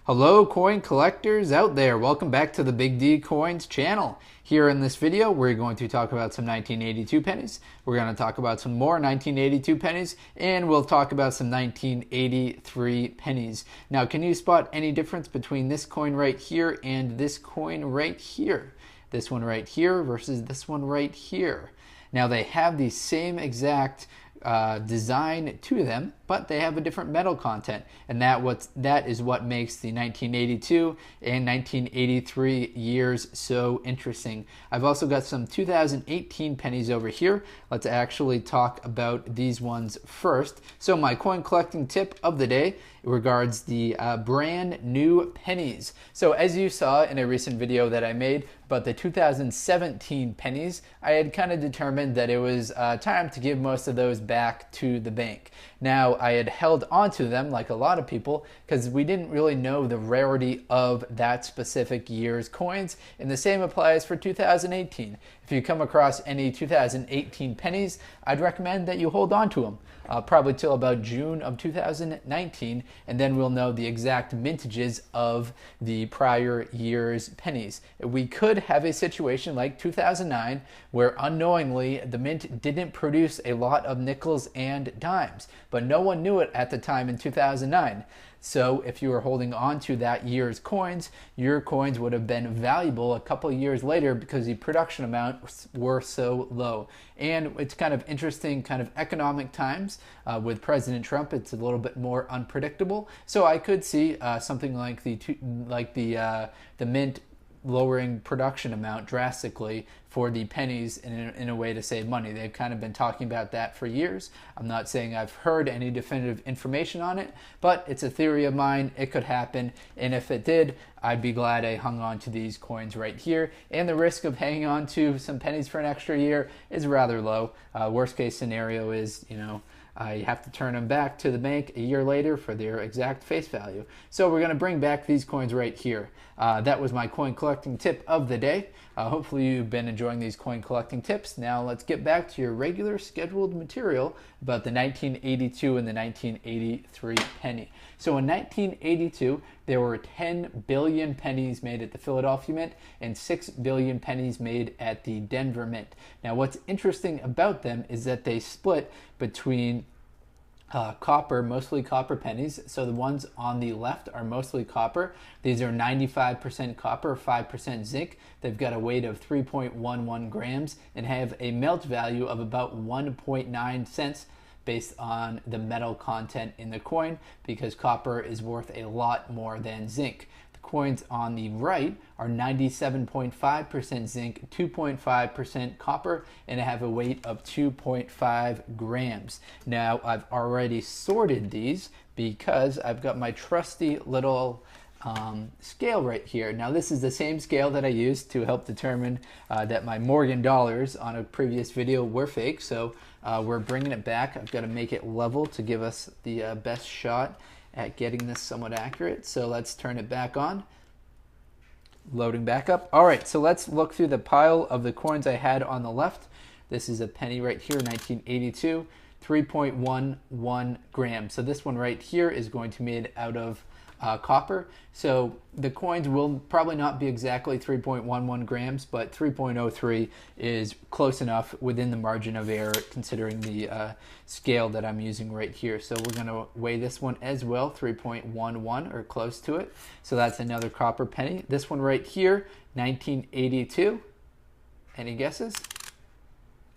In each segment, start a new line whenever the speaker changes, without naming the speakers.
Hello coin collectors out there, welcome back to the Big D Coins channel. Here in this video we're going to talk about some 1982 pennies, we're going to talk about some more 1982 pennies, and we'll talk about some 1983 pennies. Now, can you spot any difference between this coin right here and this coin right here? This one right here versus this one right here. Now, they have the same exact design to them, but they have a different metal content, and that is what makes the 1982 and 1983 years so interesting. I've also got some 2018 pennies over here. Let's actually talk about these ones first. So my coin collecting tip of the day regards the brand new pennies. So as you saw in a recent video that I made about the 2017 pennies, I had kind of determined that it was time to give most of those back to the bank. Now, I had held onto them like a lot of people because we didn't really know the rarity of that specific year's coins, and the same applies for 2018. If you come across any 2018 pennies, I'd recommend that you hold on to them. Probably till about June of 2019, and then we'll know the exact mintages of the prior year's pennies. We could have a situation like 2009 where unknowingly the mint didn't produce a lot of nickels and dimes, but no one knew it at the time in 2009. So if you were holding on to that year's coins, your coins would have been valuable a couple of years later because the production amounts were so low. And it's kind of interesting, kind of economic times with President Trump. It's a little bit more unpredictable. So I could see something like the mint lowering production amount drastically for the pennies in a way to save money. They've kind of been talking about that for years. I'm not saying I've heard any definitive information on it, but it's a theory of mine. It could happen, and if it did, I'd be glad I hung on to these coins right here. And the risk of hanging on to some pennies for an extra year is rather low. Worst case scenario is, you have to turn them back to the bank a year later for their exact face value. So we're going to bring back these coins right here. That was my coin collecting tip of the day. Hopefully you've been enjoying these coin collecting tips. Now let's get back to your regular scheduled material about the 1982 and the 1983 penny. So in 1982, there were 10 billion pennies made at the Philadelphia Mint and 6 billion pennies made at the Denver Mint. Now what's interesting about them is that they split between copper, mostly copper pennies. So the ones on the left are mostly copper. These are 95% copper, 5% zinc. They've got a weight of 3.11 grams and have a melt value of about 1.9 cents based on the metal content in the coin, because copper is worth a lot more than zinc. Coins on the right are 97.5% zinc, 2.5% copper, and have a weight of 2.5 grams. Now, I've already sorted these because I've got my trusty little scale right here. Now, this is the same scale that I used to help determine that my Morgan dollars on a previous video were fake. So we're bringing it back. I've got to make it level to give us the best shot at getting this somewhat accurate. So let's turn it back on. Loading back up. All right, so let's look through the pile of the coins I had on the left. This is a penny right here, 1982, 3.11 grams. So this one right here is going to be made out of copper. So the coins will probably not be exactly 3.11 grams, but 3.03 is close enough within the margin of error considering the scale that I'm using right here. So we're going to weigh this one as well, 3.11 or close to it. So that's another copper penny. This one right here, 1982. Any guesses?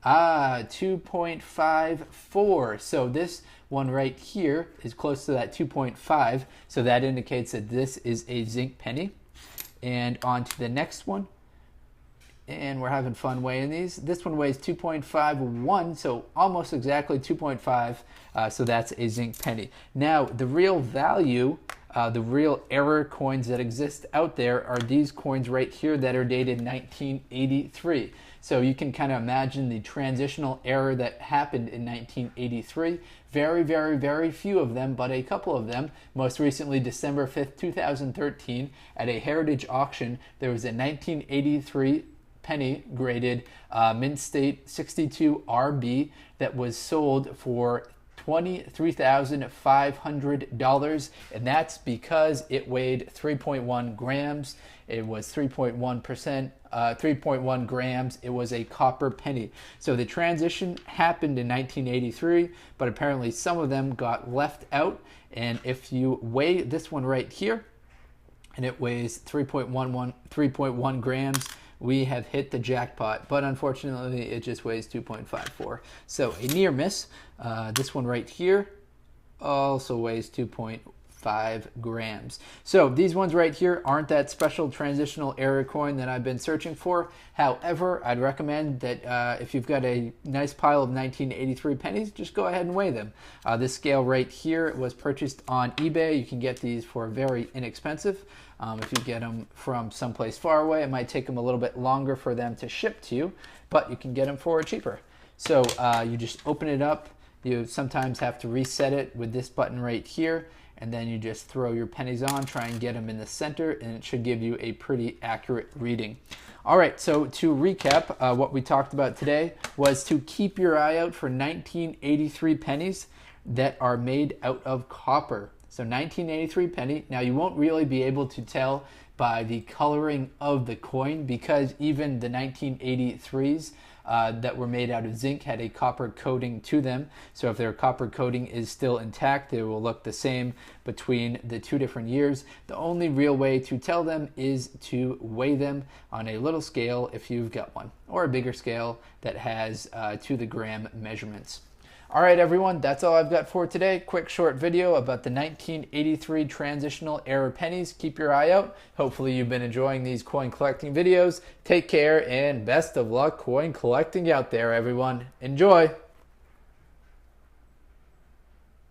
2.54. So this one right here is close to that 2.5. So that indicates that this is a zinc penny. And on to the next one. And we're having fun weighing these. This one weighs 2.51, so almost exactly 2.5. So that's a zinc penny. Now, the real value, the real error coins that exist out there are these coins right here that are dated 1983. So you can kind of imagine the transitional error that happened in 1983. Very, very, very few of them, but a couple of them. Most recently, December 5th, 2013, at a heritage auction, there was a 1983 penny graded Mint State 62 RB that was sold for $23,500, and that's because it weighed 3.1 grams. It was 3.1%, 3.1 grams. It was a copper penny. So the transition happened in 1983, but apparently some of them got left out. And if you weigh this one right here, and it weighs 3.1 grams, we have hit the jackpot, but unfortunately it just weighs 2.54. So a near miss. This one right here also weighs 2.5 grams. So these ones right here aren't that special transitional era coin that I've been searching for. However, I'd recommend that if you've got a nice pile of 1983 pennies, just go ahead and weigh them. This scale right here was purchased on eBay. You can get these for very inexpensive. If you get them from someplace far away, it might take them a little bit longer for them to ship to you, but you can get them for cheaper. So you just open it up. You sometimes have to reset it with this button right here, and then you just throw your pennies on, try and get them in the center, and it should give you a pretty accurate reading. All right, so to recap, what we talked about today was to keep your eye out for 1983 pennies that are made out of copper. So 1983 penny. Now you won't really be able to tell by the coloring of the coin, because even the 1983s that were made out of zinc had a copper coating to them. So if their copper coating is still intact, they will look the same between the two different years. The only real way to tell them is to weigh them on a little scale if you've got one, or a bigger scale that has to the gram measurements. All right, everyone, that's all I've got for today. Quick short video about the 1983 transitional era pennies. Keep your eye out. Hopefully you've been enjoying these coin collecting videos. Take care and best of luck coin collecting out there, everyone. Enjoy.